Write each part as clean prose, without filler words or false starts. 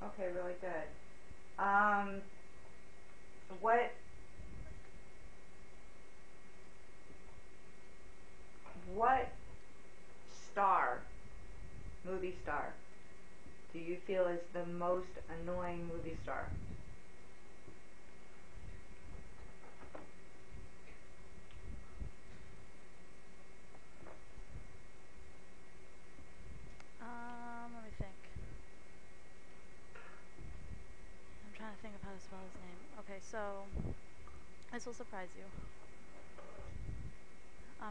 Okay, really good. Um, what what star, movie star, do you feel is the most annoying movie star? Let me think. I'm trying to think of how to spell his name. Okay, so this will surprise you.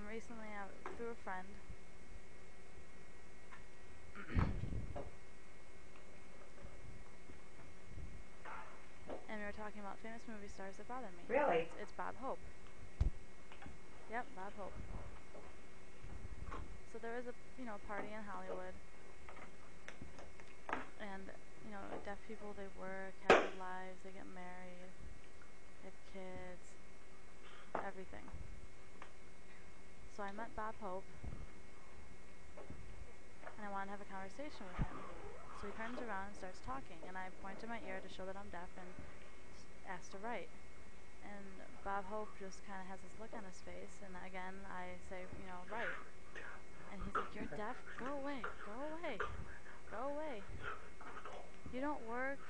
Recently, through a friend, and we were talking about famous movie stars that bother me. Really? It's Bob Hope. Yep, Bob Hope. So there was a party in Hollywood, and deaf people, they work, have good lives, they get married, they have kids, everything. So I met Bob Hope, and I wanted to have a conversation with him. So he turns around and starts talking, and I point to my ear to show that I'm deaf and ask to write. And Bob Hope just kind of has this look on his face, and again I say, write. And he's like, "You're deaf? Go away, go away, go away. You don't work,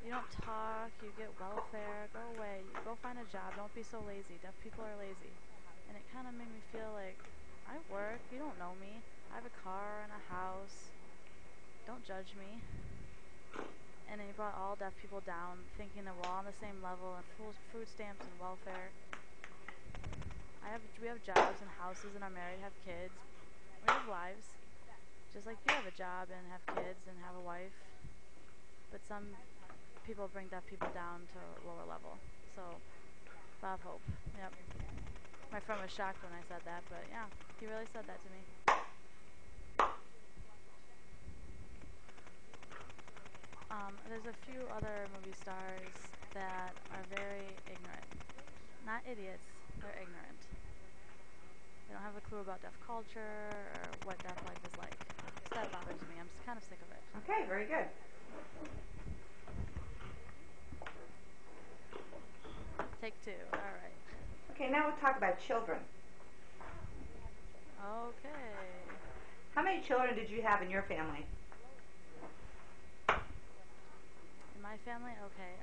you don't talk, you get welfare, go away, go find a job, don't be so lazy, deaf people are lazy." And it kind of made me feel like, I work, you don't know me, I have a car and a house, don't judge me. And then he brought all deaf people down, thinking that we're all on the same level, and food stamps and welfare. We have jobs and houses and are married, have kids, we have lives, just like you have a job and have kids and have a wife. But some people bring deaf people down to a lower level. So, Bob Hope, yep. My friend was shocked when I said that, but yeah, he really said that to me. There's a few other movie stars that are very ignorant. Not idiots, they're ignorant. They don't have a clue about deaf culture or what deaf life is like. So that bothers me. I'm just kind of sick of it. Okay, very good. Take two. All right. Okay, now we'll talk about children. Okay. How many children did you have in your family? In my family? Okay.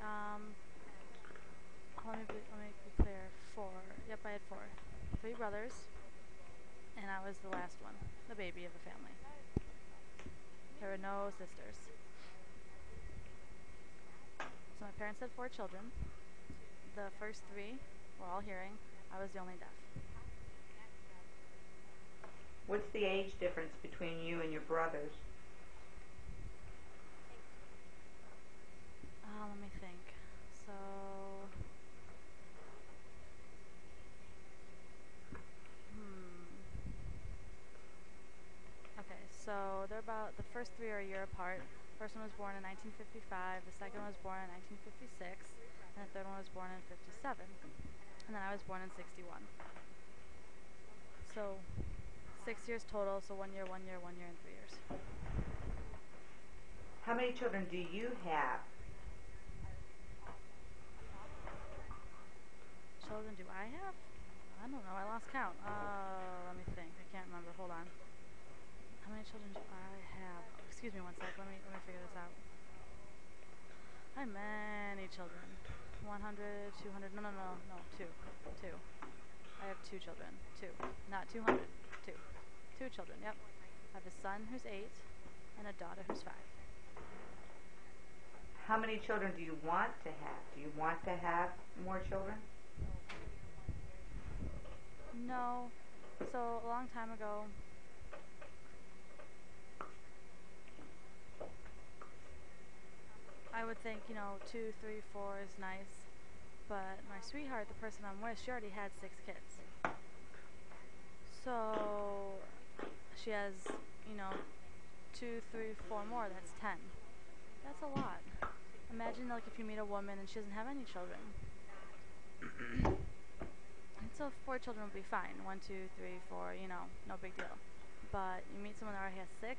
Let me be clear. 4. Yep, I had 4. 3 brothers, and I was the last one, the baby of the family. There were no sisters. So my parents had 4 children. The first 3 were all hearing. I was the only deaf. What's the age difference between you and your brothers? Let me think. So, okay, so they're about, the first 3 are a year apart. First one was born in 1955, the second one was born in 1956, and the third one was born in 57. And then I was born in 61. So 6 years total, so 1 year, 1 year, 1 year, and 3 years. How many children do you have? Children do I have? I don't know, I lost count. Let me think. I can't remember. Hold on. How many children do I have? Oh, excuse me one sec. Let me figure this out. I have many children. 100, 200. No, 2. 2. I have 2 children. 2. Not 200. 2. 2 children, yep. I have a son who's 8 and a daughter who's 5. How many children do you want to have? Do you want to have more children? No. So, a long time ago, I would think, 2, 3, 4 is nice. But my sweetheart, the person I'm with, she already had 6 kids. So, she has, 2, 3, 4 more, that's 10. That's a lot. Imagine, like, if you meet a woman and she doesn't have any children. And so 4 children would be fine. 1, 2, 3, 4, no big deal. But you meet someone that already has 6,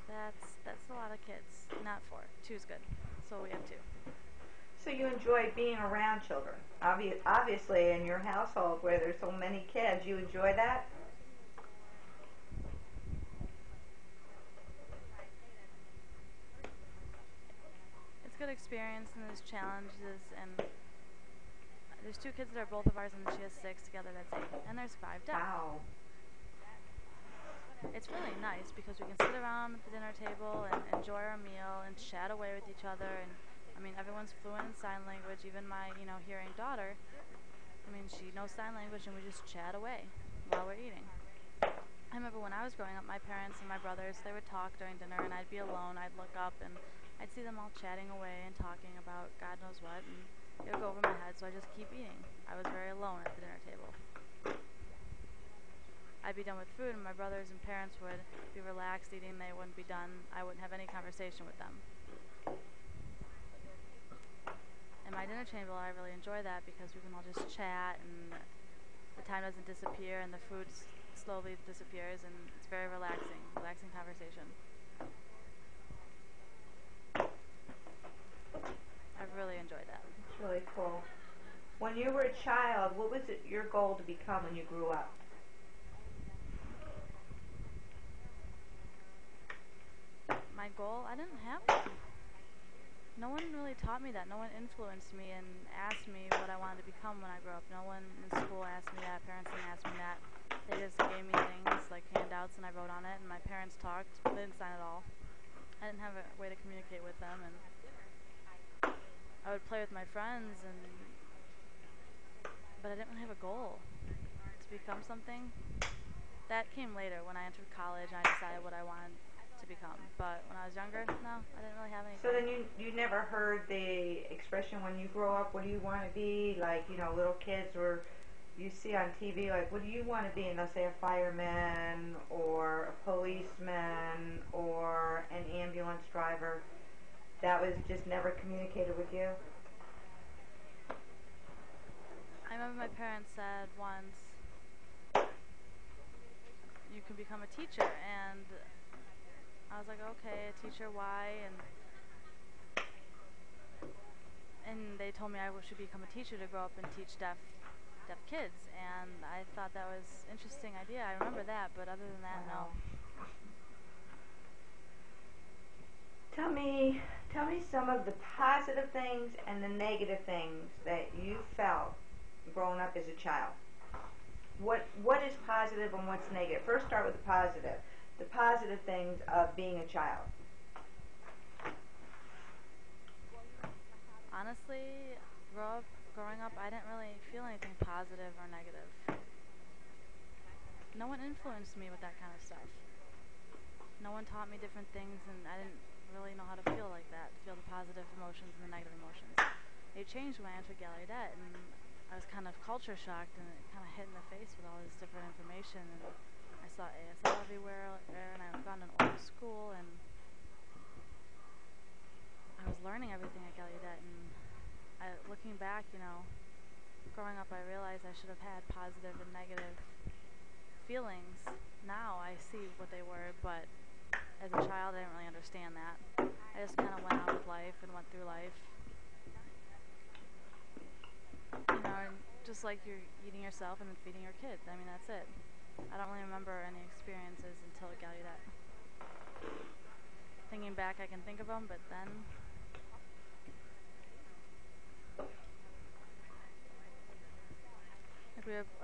That's a lot of kids. Not 4. 2's good. So we have 2. So you enjoy being around children. Obviously, in your household where there's so many kids, you enjoy that? It's a good experience, and there's challenges, and there's 2 kids that are both of ours, and she has 6 together. That's 8, and there's 5 deaf. Wow. It's really nice because we can sit around at the dinner table and enjoy our meal and chat away with each other. And I mean, everyone's fluent in sign language. Even my, hearing daughter. I mean, she knows sign language, and we just chat away while we're eating. I remember when I was growing up, my parents and my brothers, they would talk during dinner, and I'd be alone. I'd look up, and I'd see them all chatting away and talking about God knows what, and it would go over my head, so I just keep eating. I was very alone at the dinner table. I'd be done with food, and my brothers and parents would be relaxed eating. They wouldn't be done. I wouldn't have any conversation with them. In my dinner table, I really enjoy that because we can all just chat, and the time doesn't disappear, and the food slowly disappears, and it's very relaxing conversation. I've really enjoyed that. It's really cool. When you were a child, what was your goal to become when you grew up? My goal? I didn't have one. No one really taught me that. No one influenced me and asked me what I wanted to become when I grew up. No one in school asked me that. Parents didn't ask me that. They just gave me things like handouts, and I wrote on it, and my parents talked. They didn't sign it all. I didn't have a way to communicate with them, and I would play with my friends, but I didn't really have a goal to become something. That came later when I entered college, and I decided what I wanted to become. But when I was younger, no, I didn't really have anything. So then you never heard the expression when you grow up, what do you want to be? Like, little kids, or you see on TV, like, what do you want to be? And they'll say a fireman or a policeman or an ambulance driver. That was just never communicated with you? I remember my parents said once, you can become a teacher, and I was like, okay, a teacher, why? And they told me I should become a teacher to grow up and teach deaf kids, and I thought that was an interesting idea. I remember that, but other than that, Wow. no. Tell me some of the positive things and the negative things that you felt growing up as a child. What is positive and what's negative? First, start with the positive. The positive things of being a child. Honestly, growing up, I didn't really feel anything positive or negative. No one influenced me with that kind of stuff. No one taught me different things, and I didn't really know how to feel like that, feel the positive emotions and the negative emotions. It changed when I entered Gallaudet, and I was kind of culture shocked, and it kind of hit in the face with all this different information, and I saw ASL everywhere, and I had gone to an old school, and I was learning everything at Gallaudet, and looking back, growing up, I realized I should have had positive and negative feelings. Now I see what they were, but as a child, I didn't really understand that. I just kind of went on with life and went through life. And just like you're eating yourself and then feeding your kids. I mean, that's it. I don't really remember any experiences until Gallaudet. Thinking back, I can think of them, but then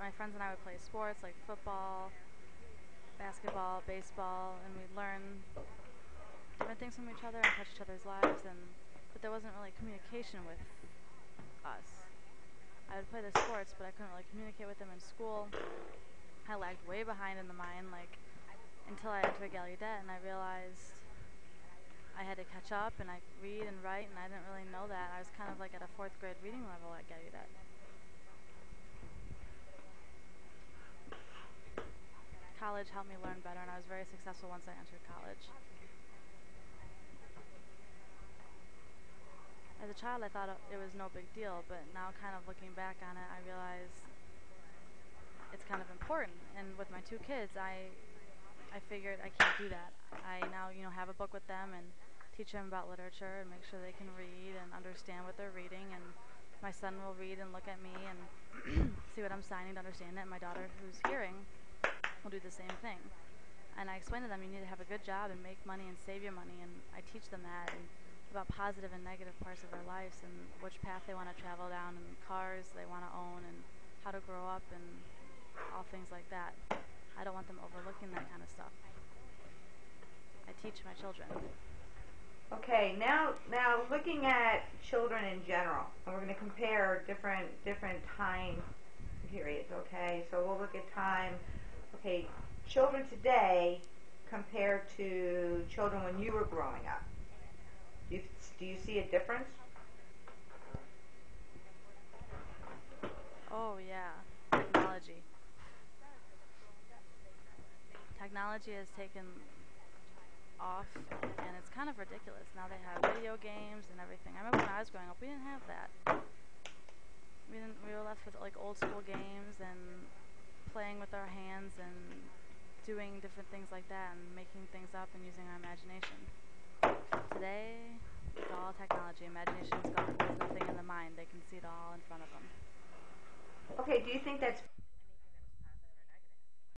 my friends and I would play sports like football, basketball, baseball, and we'd learn different things from each other and touch each other's lives, but there wasn't really communication with us. I would play the sports, but I couldn't really communicate with them in school. I lagged way behind in the mind, until I entered Gallaudet, and I realized I had to catch up, and I read and write, and I didn't really know that. I was kind of like at a 4th grade reading level at Gallaudet. College helped me learn better, and I was very successful once I entered college. As a child, I thought it was no big deal, but now kind of looking back on it, I realize it's kind of important. And with my 2 kids, I I figured I can't do that. I now, have a book with them and teach them about literature and make sure they can read and understand what they're reading. And my son will read and look at me and see what I'm signing to understand it. And my daughter, who's hearing, will do the same thing. And I explain to them, you need to have a good job and make money and save your money. And I teach them that and about positive and negative parts of their lives and which path they want to travel down and cars they want to own and how to grow up and all things like that. I don't want them overlooking that kind of stuff. I teach my children. Okay, now looking at children in general, and we're going to compare different time periods, okay? So we'll look at time, okay, children today compared to children when you were growing up. Do you see a difference? Oh yeah, technology. Technology has taken off, and it's kind of ridiculous. Now they have video games and everything. I remember when I was growing up, we didn't have that. We were left with like old school games and playing with our hands and doing different things like that and making things up and using our imagination. Today, it's all technology. Imagination's gone. There's nothing in the mind. They can see it all in front of them. Okay, do you think that's